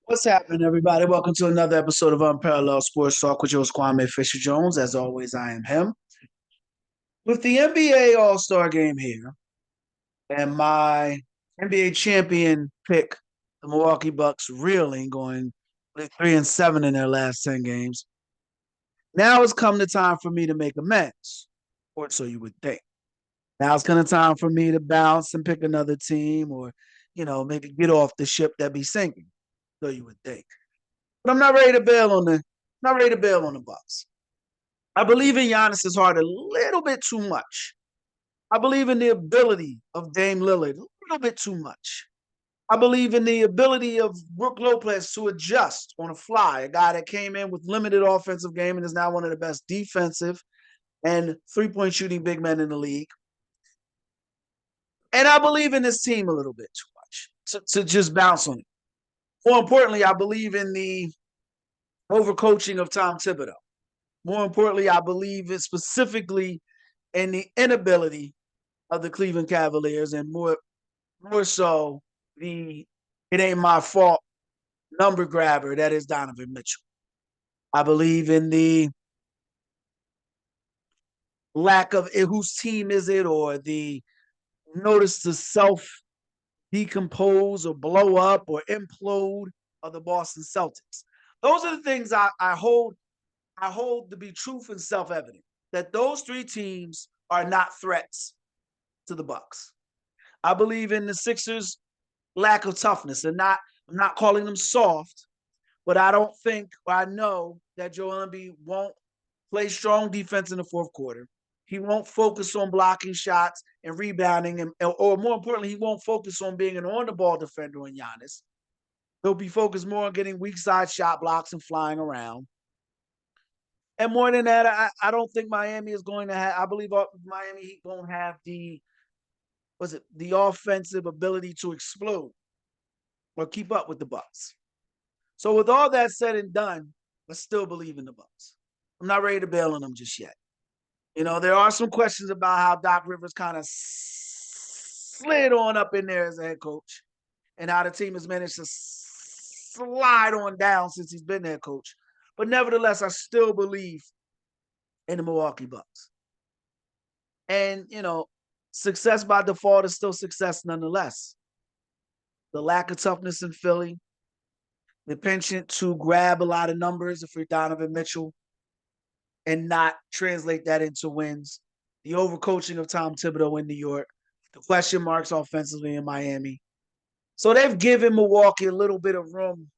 What's happening, everybody? Welcome to another episode of Unparalleled Sports Talk with your host, Kwame Fisher Jones. As always, I am him. With the NBA All-Star game here and my NBA champion pick, the Milwaukee Bucks, reeling, going 3-7 in their last 10 games. Now it's come the time for me to make amends, or so you would think. Now it's come the time for me to bounce and pick another team or, maybe get off the ship that be sinking, so you would think. But I'm not ready to bail on the Bucks. I believe in Giannis's heart a little bit too much. I believe in the ability of Dame Lillard a little bit too much. I believe in the ability of Brook Lopez to adjust on a fly, a guy that came in with limited offensive game and is now one of the best defensive and three-point shooting big men in the league. And I believe in this team a little bit too much to just bounce on it. More importantly, I believe in the overcoaching of Tom Thibodeau. More importantly, I believe it specifically in the inability of the Cleveland Cavaliers and more so the it ain't my fault number grabber that is Donovan Mitchell. I believe in the lack of whose team is it or the notice to self decompose or blow up or implode of the Boston Celtics. Those are the things I hold to be truth and self-evident, that those three teams are not threats to the Bucks. I believe in the Sixers' lack of toughness, and I'm not calling them soft, but I don't think or I know that Joel Embiid won't play strong defense in the fourth quarter. He won't focus on blocking shots and rebounding, or more importantly, he won't focus on being an on-the-ball defender on Giannis. He'll be focused more on getting weak side shot blocks and flying around. And more than that, I don't think Miami is going to have. I believe Miami Heat won't have the offensive ability to explode or keep up with the Bucks. So with all that said and done, I still believe in the Bucks. I'm not ready to bail on them just yet. There are some questions about how Doc Rivers kind of slid on up in there as a head coach and how the team has managed to slide on down since he's been head coach. But nevertheless, I still believe in the Milwaukee Bucks. And, success by default is still success nonetheless. The lack of toughness in Philly, the penchant to grab a lot of numbers if you're Donovan Mitchell and not translate that into wins, the overcoaching of Tom Thibodeau in New York, the question marks offensively in Miami. So they've given Milwaukee a little bit of room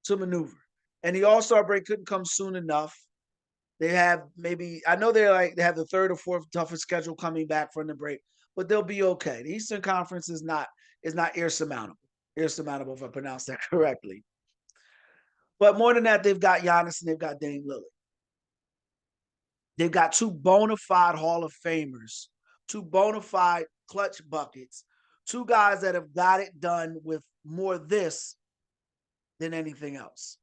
to maneuver. And the All-Star break couldn't come soon enough. They have they have the third or fourth toughest schedule coming back from the break, but they'll be okay. The Eastern Conference is not insurmountable. Insurmountable, if I pronounce that correctly. But more than that, they've got Giannis and they've got Dame Lillard. They've got two bona fide Hall of Famers, two bona fide clutch buckets, two guys that have got it done with more this than anything else.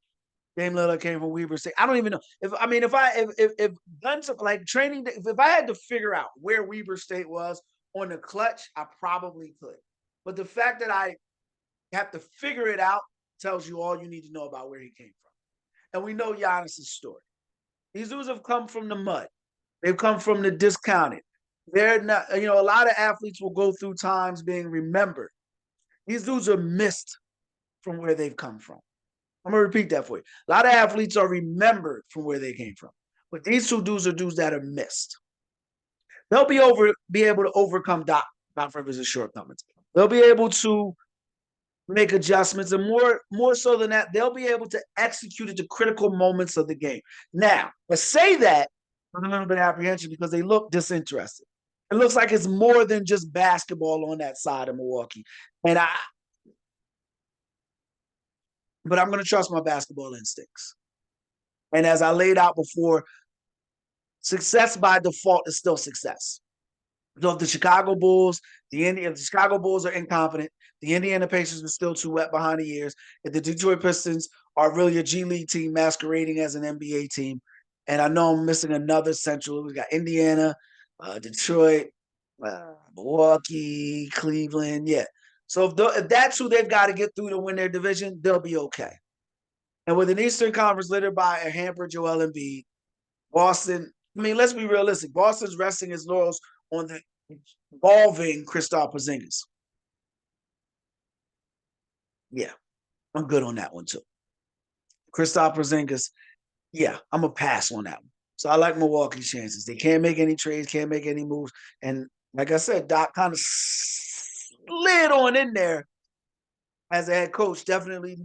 Dame Lillard came from Weber State. I don't even know if guns like training. If I had to figure out where Weber State was on the clutch, I probably could. But the fact that I have to figure it out tells you all you need to know about where he came from. And we know Giannis's story. These dudes have come from the mud. They've come from the discounted. They're not. A lot of athletes will go through times being remembered. These dudes are missed from where they've come from. I'm going to repeat that for you. A lot of athletes are remembered from where they came from. But these two dudes are dudes that are missed. They'll be able to overcome Doc Rivers' shortcomings. They'll be able to make adjustments, and more so than that, they'll be able to execute at the critical moments of the game. Now, let's say that with a little bit of apprehension because they look disinterested. It looks like it's more than just basketball on that side of Milwaukee. But I'm going to trust my basketball instincts. And as I laid out before, success by default is still success. So if the Chicago Bulls are incompetent, the Indiana Pacers are still too wet behind the ears, if the Detroit Pistons are really a G League team masquerading as an NBA team, and I know I'm missing another central. We got Indiana, Detroit, Milwaukee, Cleveland. Yeah. So if that's who they've got to get through to win their division, they'll be okay. And with an Eastern Conference littered by a hampered Joel Embiid, Boston, I mean, let's be realistic. Boston's resting his laurels on the evolving Kristaps Porzingis. Yeah, I'm good on that one too. Kristaps Porzingis, yeah, I'm a pass on that one. So I like Milwaukee's chances. They can't make any trades, can't make any moves. And like I said, Doc kind of slid on in there as a head coach. Definitely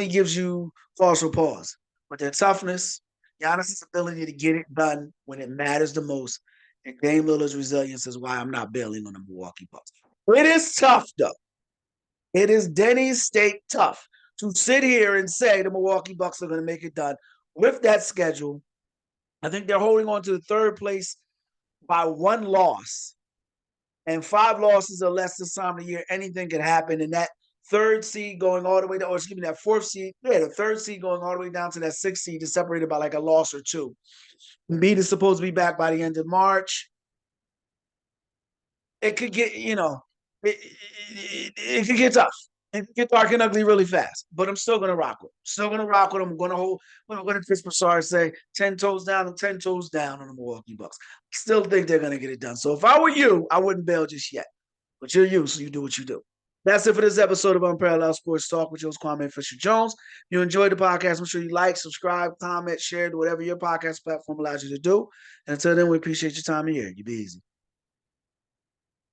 gives you false pause. But their toughness, Giannis' ability to get it done when it matters the most, and Dame Lillard's resilience is why I'm not bailing on the Milwaukee Bucks. It is tough, though. It is Denny's steak tough to sit here and say the Milwaukee Bucks are going to make it done with that schedule. I think they're holding on to the third place by one loss, and 5 losses or less this time of the year. Anything can happen, and that third seed going all the way down, or excuse me, that fourth seed, the third seed going all the way down to that sixth seed is separated by like a loss or two. Embiid is supposed to be back by the end of March. It could get, it could get tough. It could get dark and ugly really fast. But I'm still gonna rock with them. Still gonna rock with them. I'm gonna hold. I'm gonna Chris Broussard say 10 toes down and 10 toes down on the Milwaukee Bucks. Still think they're gonna get it done. So if I were you, I wouldn't bail just yet. But you're you, so you do what you do. That's it for this episode of Unparalleled Sports Talk with your host, Kwame Fisher-Jones. If you enjoyed the podcast, I'm sure you like, subscribe, comment, share, do whatever your podcast platform allows you to do. And until then, we appreciate your time here. You be easy.